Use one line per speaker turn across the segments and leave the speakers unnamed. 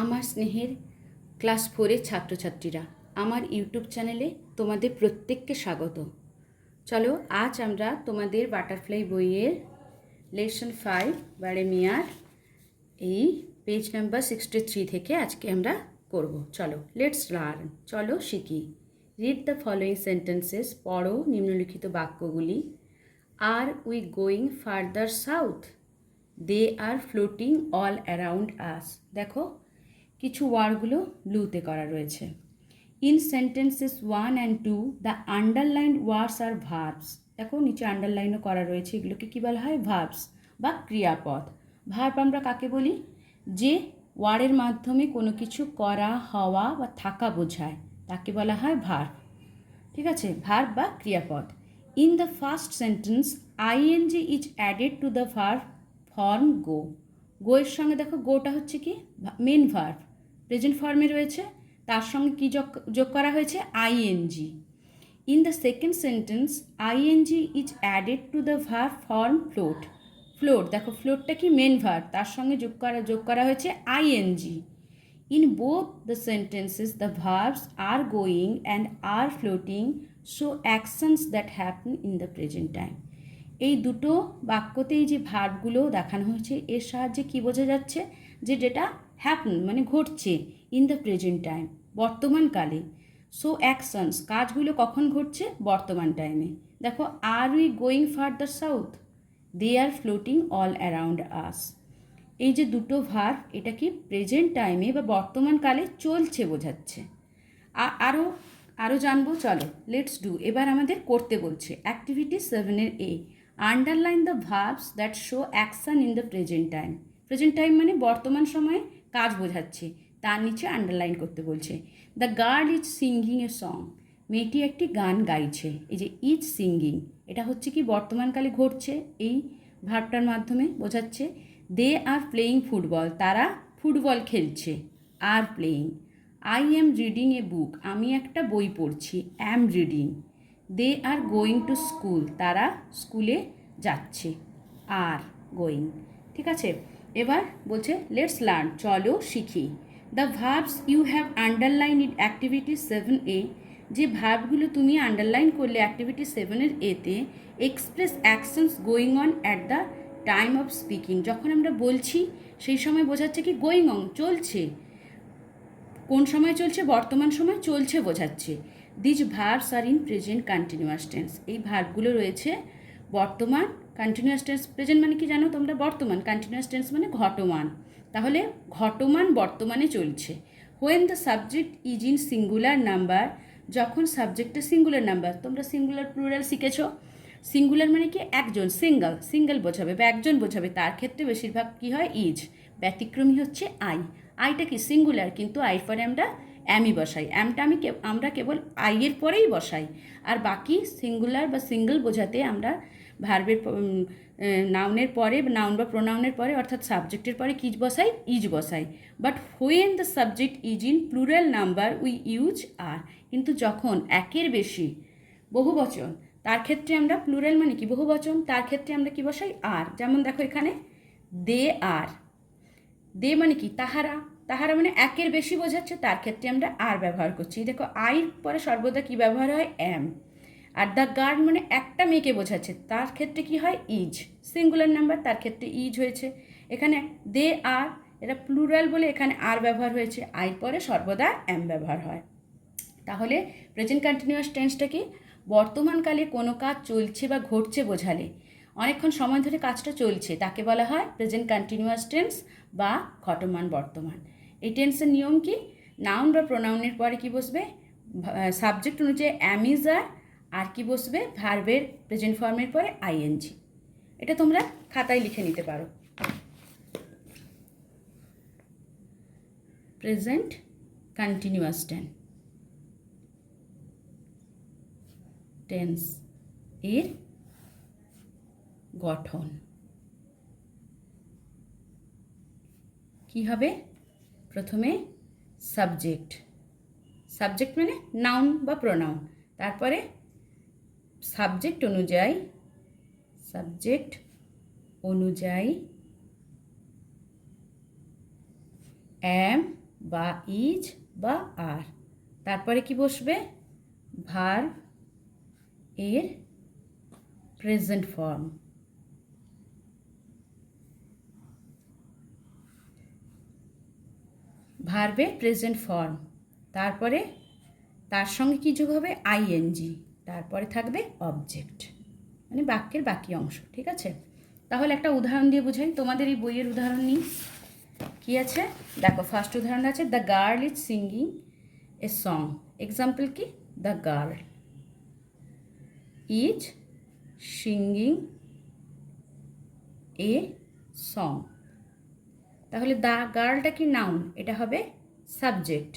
আমার স্নেহের ক্লাস 4-এর ছাত্রছাত্রীরা, আমার ইউটিউব চ্যানেলে তোমাদের প্রত্যেককে স্বাগত। চলো, আজ আমরা তোমাদের বাটারফ্লাই বইয়ের লেসন 5 বারে মিয়ার এই পেজ নাম্বার 63 থেকে আজকে আমরা করব। চলো, লেটস লার্ন। চলো শিখি। Read the following sentences. পড়ো নিম্নলিখিত বাক্যগুলি। Are we going further south? They are floating all around us. দেখো, কিছু ওয়ার্ডগুলো ব্লুতে করা রয়েছে। In sentences 1 and 2 the underlined words are verbs. দেখো, নিচে আন্ডারলাইনও করা রয়েছে। এগুলোকে কী বলা হয়? ভার্বস বা ক্রিয়াপদ। ভার্ব আমরা কাকে বলি? যে ওয়ার্ডের মাধ্যমে কোনো কিছু করা, হওয়া বা থাকা বোঝায় তাকে বলা হয় ভার্ব। ঠিক আছে, ভার্ব বা ক্রিয়াপদ। In the first sentence ING is added to the verb form go. Go এর সঙ্গে দেখো, গোটা হচ্ছে কি মেন ভার্ব, প্রেজেন্ট ফর্মে রয়েছে, তার সঙ্গে কি যোগ করা হয়েছে? ING. In the second sentence ING is added to the verb form float. Float, দেখো ফ্লোটটা কি মেন ভার্ব, তার সঙ্গে যোগ করা হয়েছে ING. In both the sentences, the verbs are going and are floating show actions that happen in the present time. এই দুটো বাক্যতেই যে ভার্বগুলো দেখানো হয়েছে এর সাহায্যে কি বোঝা যাচ্ছে? যে যেটা হ্যাপন মানে ঘটছে ইন দ্য প্রেজেন্ট টাইম, বর্তমানকালে। সো অ্যাকশনস, কাজগুলো কখন ঘটছে? বর্তমান টাইমে। দেখো, are we going further south? They are floating all around us. এই যে দুটো ভার্ব, এটা কি প্রেজেন্ট টাইমে বা বর্তমানকালে চলছে বোঝাচ্ছে। আরও জানবো। চলো, লেটস ডু। এবার আমাদের করতে বলছে। অ্যাক্টিভিটি 7-এর A, underline the verbs that show action in the present time. Present time মানে বর্তমান সময়ে কাজ বোঝাচ্ছে, তার নিচে আন্ডারলাইন করতে বলছে। The girl is singing a song. মেয়েটি একটি গান গাইছে। এই যে ইজ সিঙ্গিং, এটা হচ্ছে কি বর্তমানকালে ঘটছে, এই ভার্বটার মাধ্যমে বোঝাচ্ছে। They are playing football. তারা ফুটবল খেলছে। Are playing. I am reading a book. আমি একটা বই পড়ছি। Am reading. They are going to school. তারা স্কুলে যাচ্ছে। Are going. ঠিক আছে, এবার বলছে লেটস লার্ন। চলো শিখি। The verbs you have underline in activity 7A, যে ভার্বগুলো তুমি আন্ডারলাইন করলে অ্যাক্টিভিটি 7-এর এতে, express actions going on at the time of speaking. যখন আমরা বলছি সেই সময় বোঝাচ্ছে কি গোয়িং অন, চলছে। কোন সময় চলছে? বর্তমান সময় চলছে বোঝাচ্ছে। These verbs are in present continuous tense. এই ভার্বগুলো রয়েছে বর্তমান কন্টিনিউয়াস টেন্স। প্রেজেন্ট মানে কি জানো তোমরা? বর্তমান। কন্টিনিউয়াস টেন্স মানে ঘটমান। তাহলে ঘটমান বর্তমানে চলছে। When the subject is in singular number, যখন সাবজেক্টটা সিঙ্গুলার নাম্বার। তোমরা সিঙ্গুলার প্লুরাল শিখেছো। সিঙ্গুলার মানে কি একজন, সিঙ্গেল বোঝাবে বা একজন বোঝাবে, তার ক্ষেত্রে বেশিরভাগ কী হয়? ইজ। ব্যতিক্রমী হচ্ছে আই। আইটা কি সিঙ্গুলার, কিন্তু আইয়ের পরে আমরা অ্যামই বসাই। অ্যামটা আমরা কেবল আইয়ের পরেই বসাই। আর বাকি সিঙ্গুলার বা সিঙ্গেল বোঝাতে আমরা ভার্বের নাউনের পরে, নাউন বা প্রোনাউনের পরে অর্থাৎ সাবজেক্টের পরে কী বসাই? ইজ বসাই। But when the subject is in plural number we use are. কিন্তু যখন একের বেশি বহুবচন, তার ক্ষেত্রে আমরা প্লুরাল মানে কি বহুবচন, তার ক্ষেত্রে আমরা কি বসাই? আর। যেমন দেখো এখানে দে আর। দে মানে কি তাহারা, তাহারা মানে একের বেশি বোঝাচ্ছে, তার ক্ষেত্রে আমরা আর ব্যবহার করছি। দেখো আইর পরে সর্বদা কি ব্যবহার হয়? অ্যাম। আর দ্য গার্ড মানে একটা মেয়েকে বোঝাচ্ছে, তার ক্ষেত্রে কি হয়? ইজ। সিঙ্গুলার নাম্বার, তার ক্ষেত্রে ইজ হয়েছে। এখানে দে আর, এটা প্লুরাল বলে এখানে আর ব্যবহার হয়েছে। আইর পরে সর্বদা অ্যাম ব্যবহার হয়। তাহলে প্রেজেন্ট কন্টিনিউয়াস টেন্সটা কি? বর্তমানকালে কোনো কাজ চলছে বা ঘটছে বোঝালে, অনেকক্ষণ সময় ধরে কাজটা চলছে, তাকে বলা হয় প্রেজেন্ট কন্টিনিউয়াস টেন্স বা ঘটমান বর্তমান। এই টেন্সের নিয়ম কি? নাউন বা প্রোনাউনের পরে কি বসবে? সাবজেক্ট অনুযায়ী অ্যাম ইজ আর কি বসবে? ভার্বের প্রেজেন্ট ফর্মের পরে আইএনজি। এটা তোমরা খাতায় লিখে নিতে পারো। প্রেজেন্ট কন্টিনিউয়াস টেন্স এর গঠন কি হবে? প্রথমে সাবজেক্ট মানে নাউন বা প্রোনাউন, তারপরে সাবজেক্ট অনুযায়ী অ্যাম বা ইজ বা আর। তারপরে কি বসবে? ভার্ব এর প্রেজেন্ট ফর্ম। ভার্বের প্রেজেন্ট ফর্ম, তারপরে তার সঙ্গে কী যোগ হবে? আইএনজি, তারপরে থাকবে অবজেক্ট, মানে বাক্যের বাকি অংশ। ঠিক আছে, তাহলে একটা উদাহরণ দিয়ে বোঝাই। তোমাদের এই বইয়ের উদাহরণ নিই। কী আছে দেখো, ফার্স্ট উদাহরণ আছে the girl is singing a song. Example কি? The girl is singing a song. তাহলে দ্য গার্লটা কি নাউন? এটা হবে সাবজেক্ট।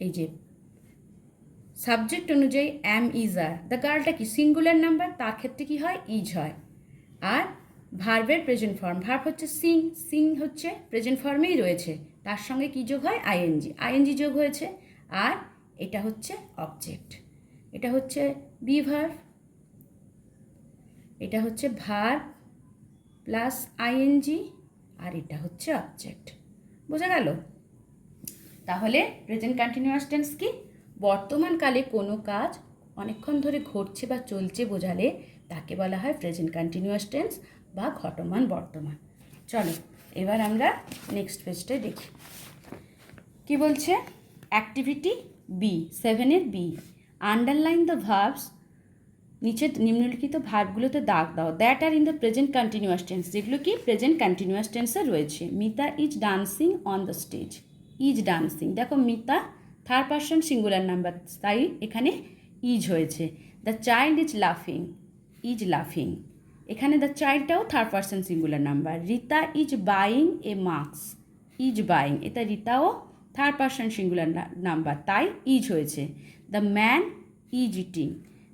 এই যে সাবজেক্ট অনুযায়ী অ্যাম ইজ আর। দ্য গার্লটা কি সিঙ্গুলার নাম্বার, তার ক্ষেত্রে কি হয়? ইজ হয়। আর ভার্বের প্রেজেন্ট ফর্ম, ভার্ব হচ্ছে সিং, সিং হচ্ছে প্রেজেন্ট ফর্মেই রয়েছে, তার সঙ্গে কী যোগ হয়? আইএনজি, আইএনজি যোগ হয়েছে। আর এটা হচ্ছে অবজেক্ট, এটা হচ্ছে বি ভার্ব, এটা হচ্ছে ভার্ব প্লাস আইএনজি, আর এটা হচ্ছে অবজেক্ট। বোঝা গেল? তাহলে প্রেজেন্ট কন্টিনিউয়াস টেন্স কি? বর্তমানকালে কোনো কাজ অনেকক্ষণ ধরে ঘটছে বা চলছে বোঝালে তাকে বলা হয় প্রেজেন্ট কন্টিনিউয়াস টেন্স বা ঘটমান বর্তমান। চলো এবার আমরা নেক্সট পেজটায় দেখি কি বলছে। Activity B, 7-এর B, underline the verbs. নিচে নিম্নলিখিত ভার্বগুলোতে দাগ দাও that R in the present continuous tense, যেগুলো কি প্রেজেন্ট কন্টিনিউয়াস টেন্সে রয়েছে। Mita is dancing on the stage. Is dancing, দেখো Mita third person singular number, তাই এখানে ইজ হয়েছে। দ্য চাইল্ড ইজ লাফিং, ইজ লাফিং, এখানে the চাইল্ডটাও third person singular number. Rita is buying a mask, is buying, এটা রীতাও থার্ড পারসন সিঙ্গুলার নাম্বার, তাই is হয়েছে। The man is eating,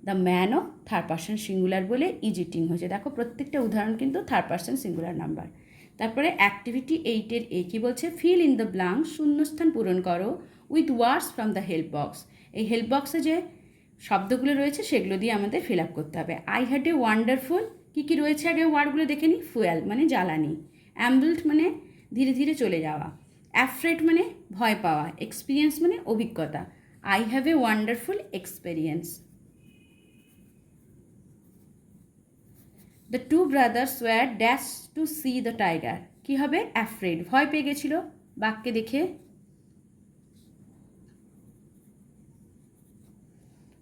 the ম্যানও থার্ড পারসন সিঙ্গুলার বলে ইজ ইটিং হয়েছে। দেখো প্রত্যেকটা উদাহরণ কিন্তু থার্ড পারসন সিঙ্গুলার নাম্বার। তারপরে অ্যাক্টিভিটি 8-এর এ কী বলছে? ফিল ইন দ্য ব্লাঙ্ক, শূন্যস্থান পূরণ করো with words from the help box. এই হেল্প বক্সে যে শব্দগুলো রয়েছে সেগুলো দিয়ে আমাদের ফিল আপ করতে হবে। আই হ্যাড এ ওয়ান্ডারফুল, কী কী রয়েছে আগে ওয়ার্ডগুলো দেখে নিই। ফুয়েল মানে জ্বালানি, অ্যাম্বুলড মানে ধীরে ধীরে চলে যাওয়া, অ্যাফ্রেড মানে ভয় পাওয়া, এক্সপিরিয়েন্স মানে অভিজ্ঞতা। I have a wonderful experience. The two brothers were dash to see the tiger, কী হবে? অ্যাফ্রেড, ভয় পেয়ে গেছিল বাঘকে দেখে।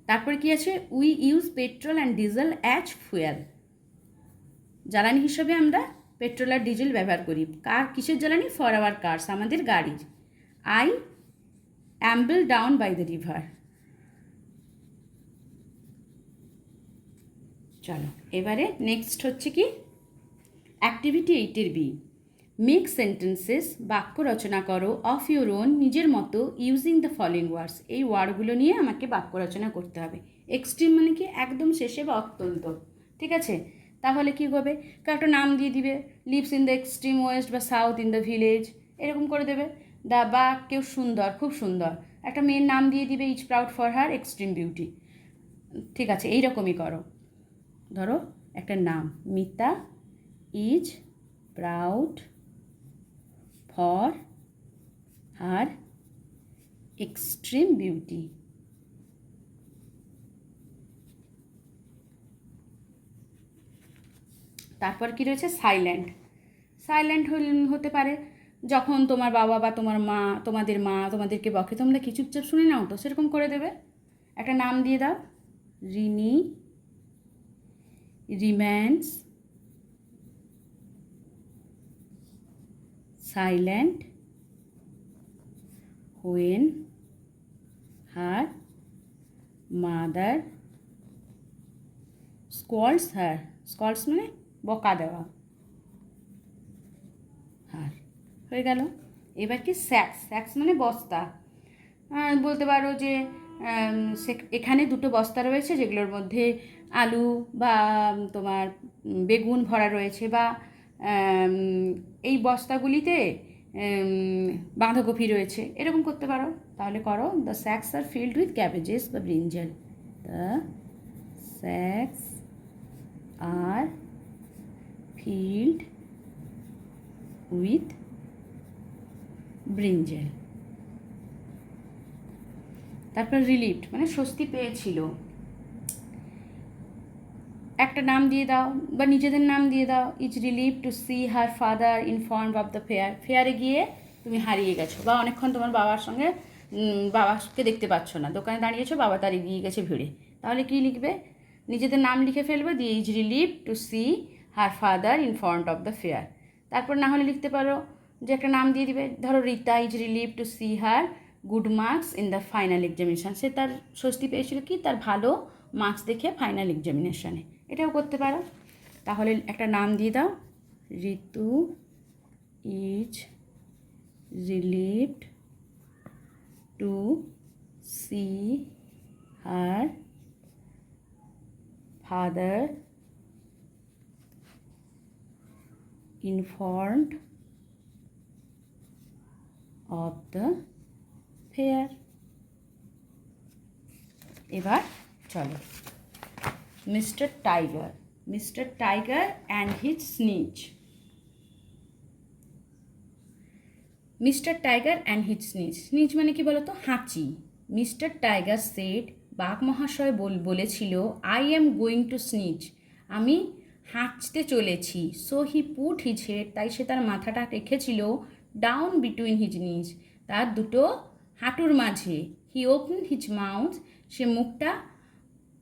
তারপরে কি আছে? We use petrol and diesel as fuel, জ্বালানি হিসেবে আমরা পেট্রোল আর ডিজেল ব্যবহার করি। কার কিসের জ্বালানি? ফর আওয়ার কার্স, আমাদের গাড়ির। I amble down by the river. চলো এবারে নেক্সট হচ্ছে কি অ্যাক্টিভিটি 8-এর বি, মেক সেন্টেন্সেস, বাক্য রচনা করো অফ ইউর ওন, নিজের মতো, ইউজিং দ্য ফলোয়িং ওয়ার্ডস, এই ওয়ার্ডগুলো নিয়ে আমাকে বাক্য রচনা করতে হবে। এক্সট্রিম মানে কি? একদম শেষে বা অত্যন্ত। ঠিক আছে, তাহলে কী হবে? একটা নাম দিয়ে দিবে, lives in the extreme west বা সাউথ ইন দ্য ভিলেজ, এরকম করে দেবে। বা কেউ সুন্দর, খুব সুন্দর, একটা মেয়ের নাম দিয়ে দিবে is proud for her extreme beauty. ঠিক আছে, এইরকমই করো। ধরো একটা নাম, Mita is proud for her extreme beauty. তারপর কি রয়েছে? সাইলেন্ট। সাইলেন্ট হতে পারে যখন তোমার বাবা বা তোমার মা তোমাদেরকে বকে, তোমরা কি চুপচাপ শুনে নাও? তো সেরকম করে দেবে। একটা নাম দিয়ে দাও, Rini remains silent when her mother scolds her, scolds মানে বকা দেওয়া, হার হয়ে গেল। এবার কি স্যাক্স, স্যাক্স মানে বস্তা। বলতে পারো যে এখানে দুটো বস্তা রয়েছে যেগুলোর মধ্যে আলু বা তোমার বেগুন ভরা রয়েছে, বা এই বস্তাগুলিতে বাঁধাকপি রয়েছে, এরকম করতে পারো। তাহলে করো, the sacks are filled with cabbages বা brinjal. The sacks are filled with brinjal. তারপর রিলিভড মানে স্বস্তি পেয়েছিল। একটা নাম দিয়ে দাও বা নিজেদের নাম দিয়ে দাও। Is relieve to see her father informed of the fair. ফেয়ারে গিয়ে তুমি হারিয়ে গেছো বা অনেকক্ষণ তোমার বাবার সঙ্গে বাবাকে দেখতে পাচ্ছ না, দোকানে দাঁড়িয়েছো, বাবা তার এগিয়ে গেছে ভিড়ে, তাহলে কী লিখবে? নিজেদের নাম লিখে ফেলবে, দিয়ে is relieve to see her father informed of the fair. তারপর না হলে লিখতে পারো যে একটা নাম দিয়ে দিবে, ধরো Rita is relieve to see her good marks in the final examination. সে তার স্বস্তি পেয়েছিল কি, তার ভালো মার্কস দেখে ফাইনাল এক্সামিনেশানে। এটাও করতে পারো। তাহলে একটা নাম দিয়ে দাও, Ritu is relieved to see her father informed of the fair. এবার চলো, Mister Tiger and his snitch. Mister Tiger and his snitch, snitch মানে কি বলতো? হাঁচি। মিস্টার টাইগার সেড, বাঘ মহাশয় বলেছিল, I am going to sneeze, আমি হাঁচতে চলেছি। So he put his head, তাই সে তার মাথাটা রেখেছিল ডাউন বিটুইন হিজ নিজ, তার দুটো হাঁটুর মাঝে। হি ওপেন হিজ মাউথ, সে মুখটা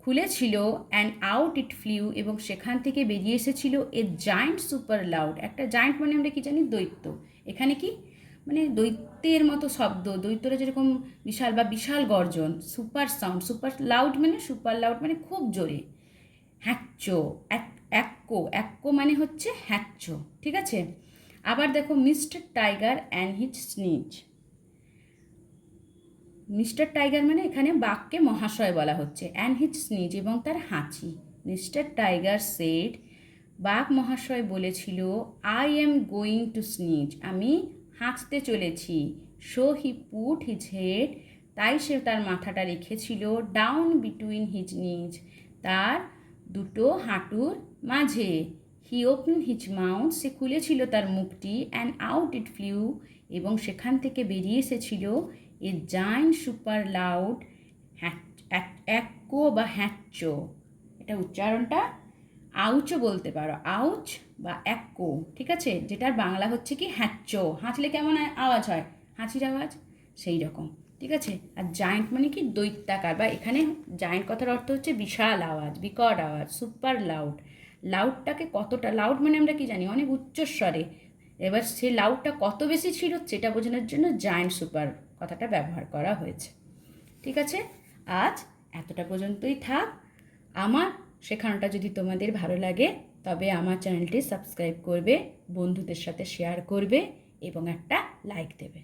খুলেছিল, অ্যান্ড আউট ইট ফ্লিউ, এবং সেখান থেকে বেরিয়ে এসেছিল এ জায়েন্ট সুপার লাউড। একটা জায়েন্ট মানে আমরা কি জানি? দৈত্য। এখানে কি মানে দৈত্যের মতো শব্দ, দৈত্যরা যেরকম বিশাল বা বিশাল গর্জন, সুপার সাউন্ড, সুপার লাউড মানে সুপার লাউড মানে খুব জোরে। হ্যাচ্চো, অ্যাক্কো মানে হচ্ছে হ্যাচ্চো, ঠিক আছে? আবার দেখো, mister Tiger and his snitch. Mister tiger মানে এখানে বাঘকে মহাশয় বলা হচ্ছে, অ্যান্ড হিজ স্নিচ এবং তার হাঁচি। মিস্টার টাইগার সেড, বাঘ মহাশয় বলেছিল, I am going to sneeze, আমি হাঁচতে চলেছি। So he put his head, তাই সে তার মাথাটা রেখেছিল ডাউন বিটুইন হিজ নিজ, তার দুটো হাঁটুর মাঝে। হি ওপেন হিজ মাউথ, সে খুলেছিল তার মুখটি, অ্যান্ড আউট ইট ফ্লিউ, এবং সেখান থেকে বেরিয়ে এসেছিল এ জায়েন্ট সুপার লাউড অ্যাক্কো বা হ্যাচ্চো। এটা উচ্চারণটা আউচও বলতে পারো, আউচ বা অ্যাক্কো, ঠিক আছে? যেটার বাংলা হচ্ছে কি হ্যাচ্চো। হাঁচলে কেমন আওয়াজ হয়? হাঁচির আওয়াজ সেই রকম, ঠিক আছে? আর জায়েন্ট মানে কি দৈত্যাকার, বা এখানে জায়েন্ট কথার অর্থ হচ্ছে বিশাল আওয়াজ, বিকট আওয়াজ, সুপার লাউড। লাউডটাকে কতটা, লাউড মানে আমরা কি জানি? অনেক উচ্চস্বরে। এবার সে লাউডটা কত বেশি ছিল সেটা বোঝানোর জন্য জায়েন্ট সুপার কথাটা ব্যবহার করা হয়েছে, ঠিক আছে? আজ এতটা পর্যন্তই থাক। আমার শেখানোটা যদি তোমাদের ভালো লাগে তবে আমার চ্যানেলটি সাবস্ক্রাইব করবে, বন্ধুদের সাথে শেয়ার করবে এবং একটা লাইক দেবে।